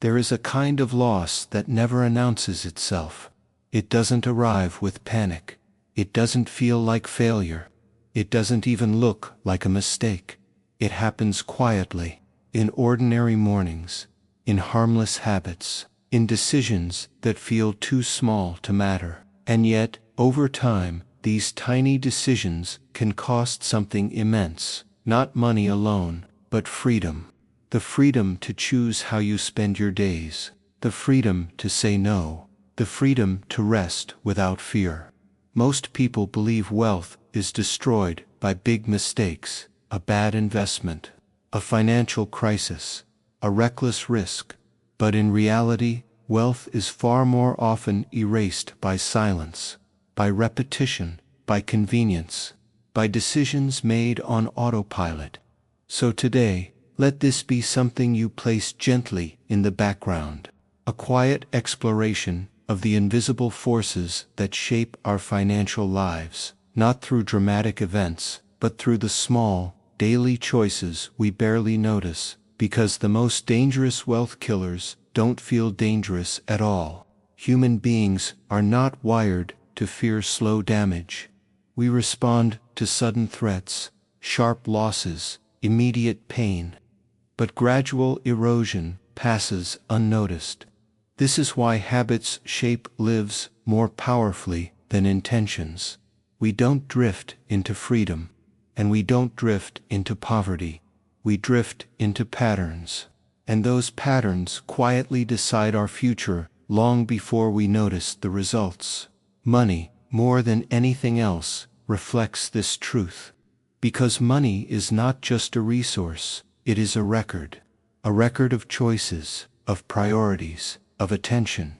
There is a kind of loss that never announces itself. It doesn't arrive with panic. It doesn't feel like failure. It doesn't even look like a mistake. It happens quietly, in ordinary mornings, in harmless habits, in decisions that feel too small to matter. And yet, over time, these tiny decisions can cost something immense, not money alone, but freedom. The freedom to choose how you spend your days, the freedom to say no, the freedom to rest without fear. Most people believe wealth is destroyed by big mistakes, a bad investment, a financial crisis, a reckless risk. But in reality, wealth is far more often erased by silence, by repetition, by convenience, by decisions made on autopilot. So today, let this be something you place gently in the background, a quiet exploration of the invisible forces that shape our financial lives, not through dramatic events, but through the small, daily choices we barely notice, because the most dangerous wealth killers don't feel dangerous at all. Human beings are not wired to fear slow damage. We respond to sudden threats, sharp losses, immediate pain. But gradual erosion passes unnoticed. This is why habits shape lives more powerfully than intentions. We don't drift into freedom, and we don't drift into poverty. We drift into patterns, and those patterns quietly decide our future long before we notice the results. Money, more than anything else, reflects this truth. Because money is not just a resource, it is a record of choices, of priorities, of attention.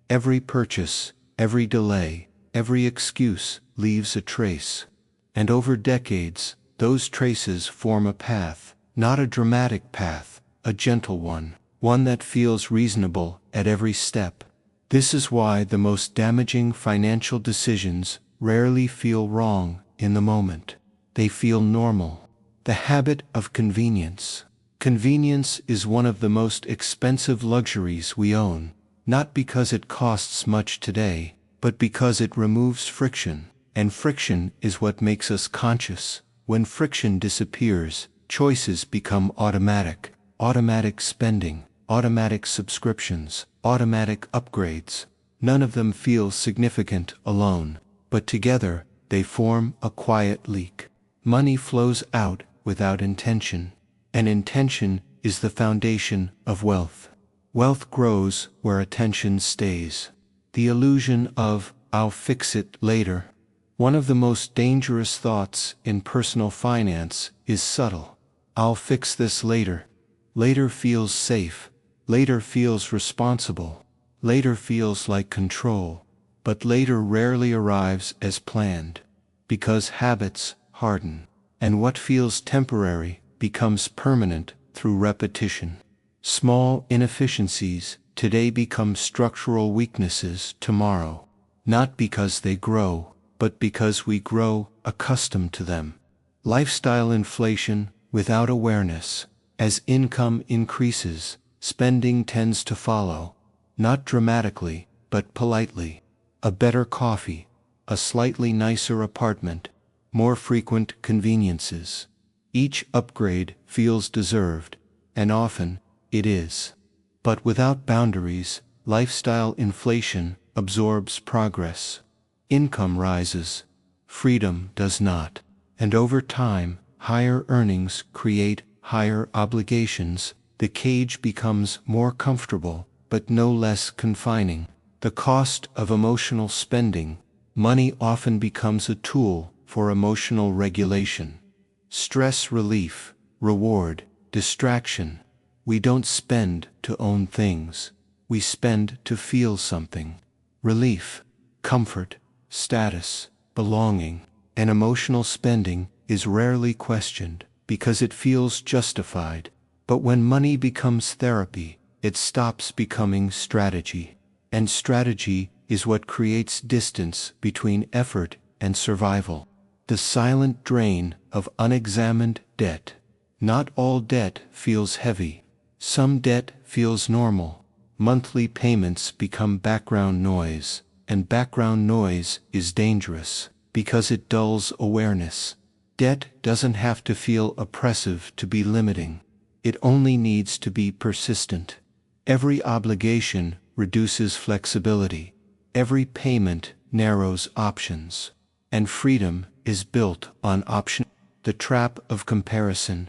Every purchase, every delay, every excuse leaves a trace. And over decades, those traces form a path, not a dramatic path, a gentle one that feels reasonable at every step. This is why the most damaging financial decisions rarely feel wrong in the moment. They feel normal. The habit of convenience. Convenience is one of the most expensive luxuries we own, not because it costs much today, but because it removes friction, and friction is what makes us conscious. When friction disappears, choices become automatic. Automatic spending, automatic subscriptions, automatic upgrades. None of them feel significant alone, but together they form a quiet leak. Money flows out without intention, and intention is the foundation of wealth. Wealth grows where attention stays. The illusion of, "I'll fix it later." One of the most dangerous thoughts in personal finance is subtle. I'll fix this later. Later feels safe. Later feels responsible. Later feels like control. But later rarely arrives as planned, because habits harden, and what feels temporary becomes permanent through repetition. Small inefficiencies today become structural weaknesses tomorrow, not because they grow, but because we grow accustomed to them. Lifestyle inflation without awareness. As income increases, spending tends to follow, not dramatically, but politely. A better coffee, a slightly nicer apartment, more frequent conveniences. Each upgrade feels deserved, and often it is. But without boundaries, lifestyle inflation absorbs progress. Income rises, freedom does not. And over time, higher earnings create higher obligations. The cage becomes more comfortable, but no less confining. The cost of emotional spending. Money often becomes a tool for emotional regulation. Stress relief, reward, distraction. We don't spend to own things. We spend to feel something. Relief, comfort, status, belonging. And emotional spending is rarely questioned, because it feels justified. But when money becomes therapy, it stops becoming strategy. And strategy is what creates distance between effort and survival. The silent drain of unexamined debt. Not all debt feels heavy. Some debt feels normal. Monthly payments become background noise, and background noise is dangerous because it dulls awareness. Debt doesn't have to feel oppressive to be limiting. It only needs to be persistent. Every obligation reduces flexibility. Every payment narrows options. And freedom is built on option. The trap of comparison.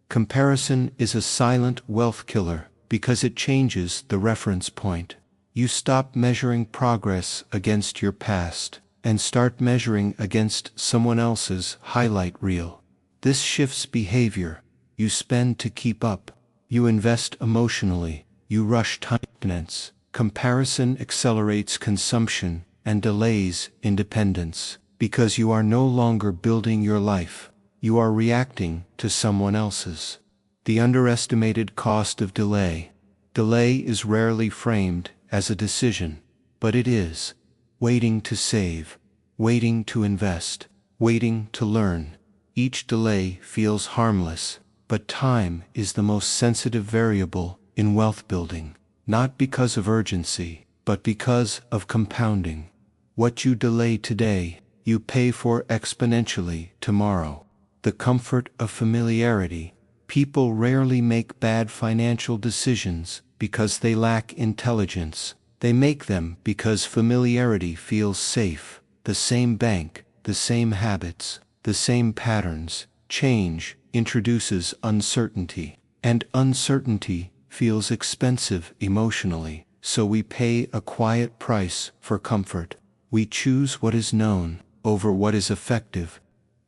Comparison is a silent wealth killer because it changes the reference point. You stop measuring progress against your past and start measuring against someone else's highlight reel. This shifts behavior. You spend to keep up. You invest emotionally. You rush maintenance. Comparison accelerates consumption and delays independence because you are no longer building your life. You are reacting to someone else's. The underestimated cost of delay. Delay is rarely framed as a decision, but it is. Waiting to save, waiting to invest, waiting to learn. Each delay feels harmless, but time is the most sensitive variable in wealth building, not because of urgency, but because of compounding. What you delay today, you pay for exponentially tomorrow. The comfort of familiarity. People rarely make bad financial decisions because they lack intelligence. They make them because familiarity feels safe. The same bank, the same habits, the same patterns. Change introduces uncertainty, and uncertainty feels expensive emotionally, so we pay a quiet price for comfort. We choose what is known over what is effective.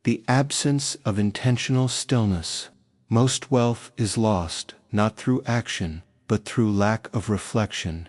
The absence of intentional stillness. Most wealth is lost, not through action, but through lack of reflection.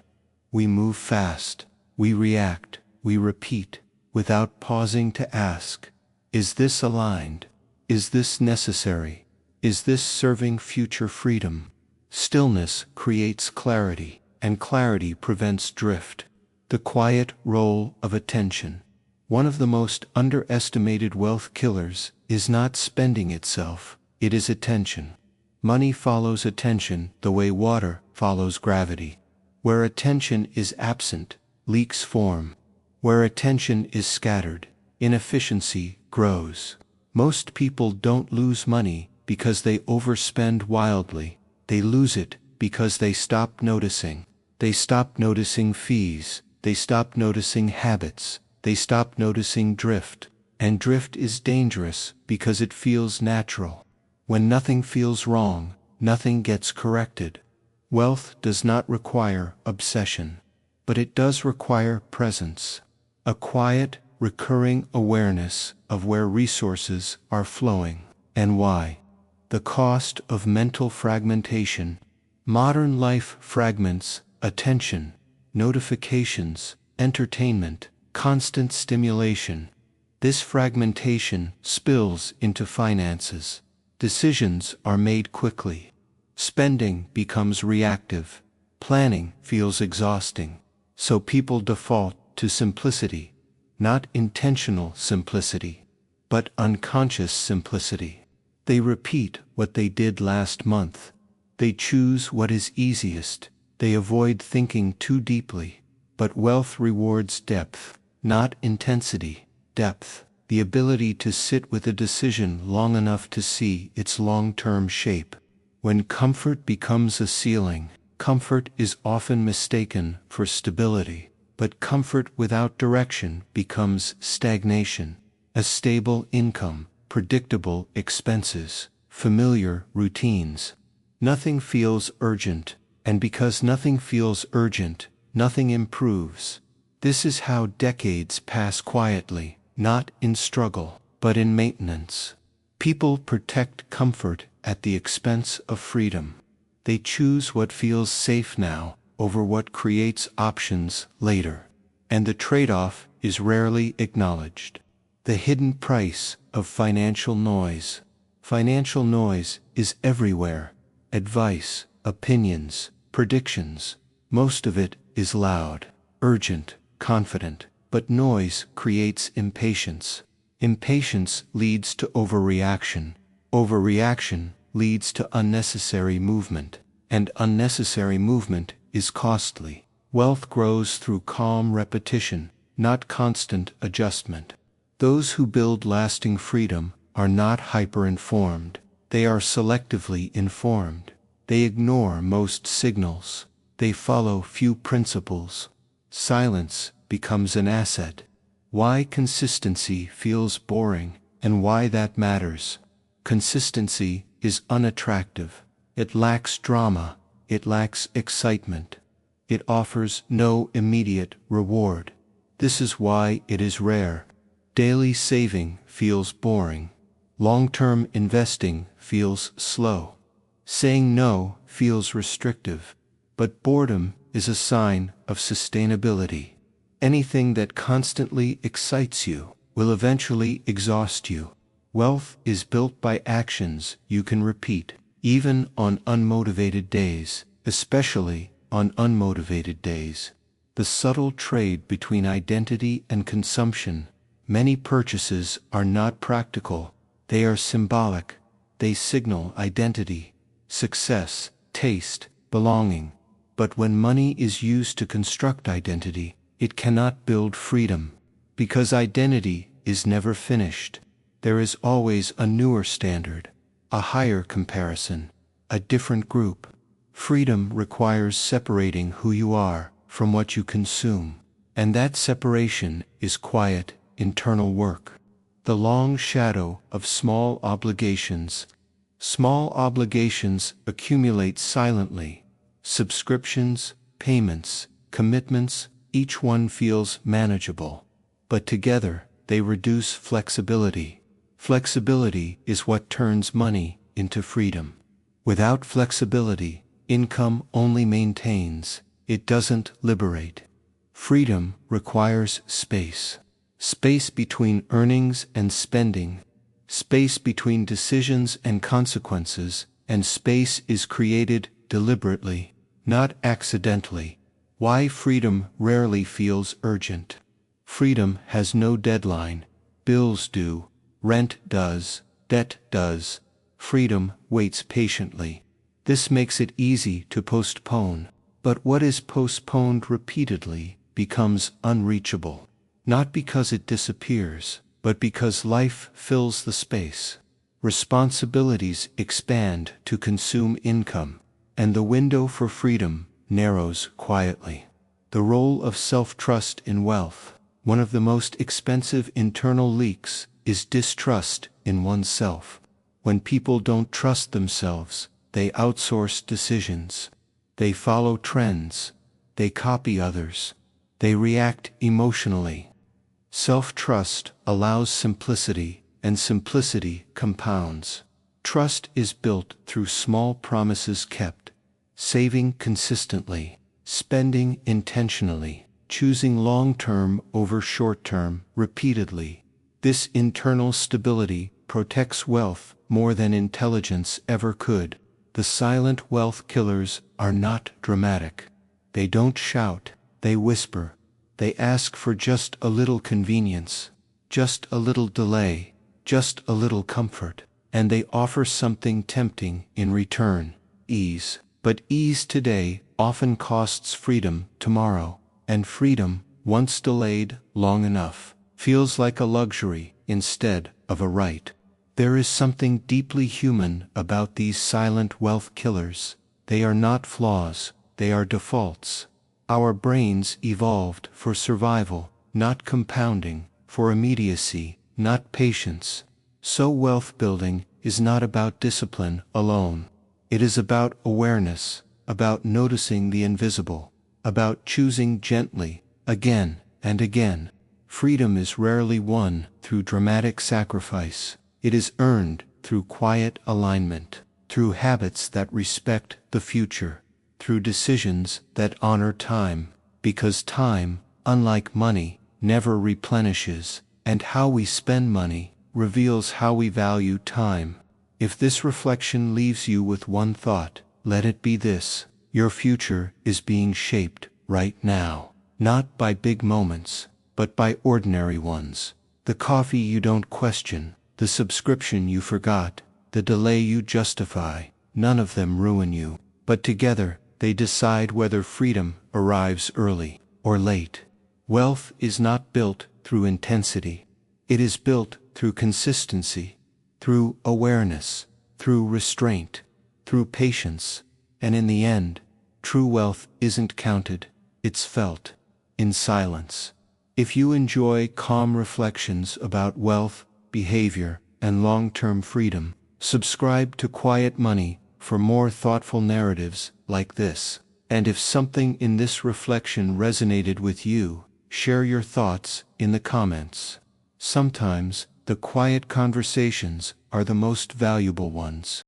We move fast, we react, we repeat, without pausing to ask, is this aligned? Is this necessary? Is this serving future freedom? Stillness creates clarity, and clarity prevents drift. The quiet role of attention. One of the most underestimated wealth killers is not spending itself. It is attention. Money follows attention the way water follows gravity. Where attention is absent, leaks form. Where attention is scattered, inefficiency grows. Most people don't lose money because they overspend wildly. They lose it because they stop noticing. They stop noticing fees. They stop noticing habits. They stop noticing drift. And drift is dangerous because it feels natural. When nothing feels wrong, nothing gets corrected. Wealth does not require obsession, but it does require presence. A quiet, recurring awareness of where resources are flowing and why. The cost of mental fragmentation. Modern life fragments attention, notifications, entertainment, constant stimulation. This fragmentation spills into finances. Decisions are made quickly. Spending becomes reactive. Planning feels exhausting. So people default to simplicity. Not intentional simplicity, but unconscious simplicity. They repeat what they did last month. They choose what is easiest. They avoid thinking too deeply. But wealth rewards depth, not intensity. Depth. The ability to sit with a decision long enough to see its long-term shape. When comfort becomes a ceiling, comfort is often mistaken for stability, but comfort without direction becomes stagnation. A stable income, predictable expenses, familiar routines. Nothing feels urgent, and because nothing feels urgent, nothing improves. This is how decades pass quietly. Not in struggle, but in maintenance. People protect comfort at the expense of freedom. They choose what feels safe now over what creates options later. And the trade-off is rarely acknowledged. The hidden price of financial noise. Financial noise is everywhere. Advice, opinions, predictions. Most of it is loud, urgent, confident. But noise creates impatience. Impatience leads to overreaction. Overreaction leads to unnecessary movement. And unnecessary movement is costly. Wealth grows through calm repetition, not constant adjustment. Those who build lasting freedom are not hyper-informed. They are selectively informed. They ignore most signals. They follow few principles. Silence becomes an asset. Why consistency feels boring, and why that matters. Consistency is unattractive. It lacks drama. It lacks excitement. It offers no immediate reward. This is why it is rare. Daily saving feels boring. Long-term investing feels slow. Saying no feels restrictive. But boredom is a sign of sustainability. Anything that constantly excites you will eventually exhaust you. Wealth is built by actions you can repeat, even on unmotivated days, especially on unmotivated days. The subtle trade between identity and consumption. Many purchases are not practical. They are symbolic. They signal identity, success, taste, belonging. But when money is used to construct identity, it cannot build freedom. Because identity is never finished. There is always a newer standard, a higher comparison, a different group. Freedom requires separating who you are from what you consume. And that separation is quiet, internal work. The long shadow of small obligations. Small obligations accumulate silently. Subscriptions, payments, commitments, each one feels manageable. But together, they reduce flexibility. Flexibility is what turns money into freedom. Without flexibility, income only maintains. It doesn't liberate. Freedom requires space. Space between earnings and spending. Space between decisions and consequences, and space is created deliberately, not accidentally. Why freedom rarely feels urgent. Freedom has no deadline. Bills do. Rent does. Debt does. Freedom waits patiently. This makes it easy to postpone. But what is postponed repeatedly becomes unreachable. Not because it disappears, but because life fills the space. Responsibilities expand to consume income, and the window for freedom narrows quietly. The role of self-trust in wealth. One of the most expensive internal leaks is distrust in oneself. When people don't trust themselves, they outsource decisions. They follow trends. They copy others. They react emotionally. Self-trust allows simplicity, and simplicity compounds. Trust is built through small promises kept, saving consistently, spending intentionally, choosing long-term over short-term repeatedly. This internal stability protects wealth more than intelligence ever could. The silent wealth killers are not dramatic. They don't shout, they whisper. They ask for just a little convenience, just a little delay, just a little comfort, and they offer something tempting in return, ease. But ease today often costs freedom tomorrow, and freedom, once delayed long enough, feels like a luxury instead of a right. There is something deeply human about these silent wealth killers. They are not flaws, they are defaults. Our brains evolved for survival, not compounding, for immediacy, not patience. So wealth building is not about discipline alone. It is about awareness, about noticing the invisible, about choosing gently, again and again. Freedom is rarely won through dramatic sacrifice. It is earned through quiet alignment, through habits that respect the future, through decisions that honor time, because time, unlike money, never replenishes, and how we spend money reveals how we value time. If this reflection leaves you with one thought, let it be this: your future is being shaped right now, not by big moments, but by ordinary ones. The coffee you don't question, the subscription you forgot, the delay you justify, none of them ruin you, but together They decide whether freedom arrives early or late. Wealth is not built through intensity. It is built through consistency, through awareness, through restraint, through patience, and in the end, true wealth isn't counted, it's felt, in silence. If you enjoy calm reflections about wealth, behavior, and long-term freedom, subscribe to Quiet Money for more thoughtful narratives like this. And if something in this reflection resonated with you, share your thoughts in the comments. Sometimes, the quiet conversations are the most valuable ones.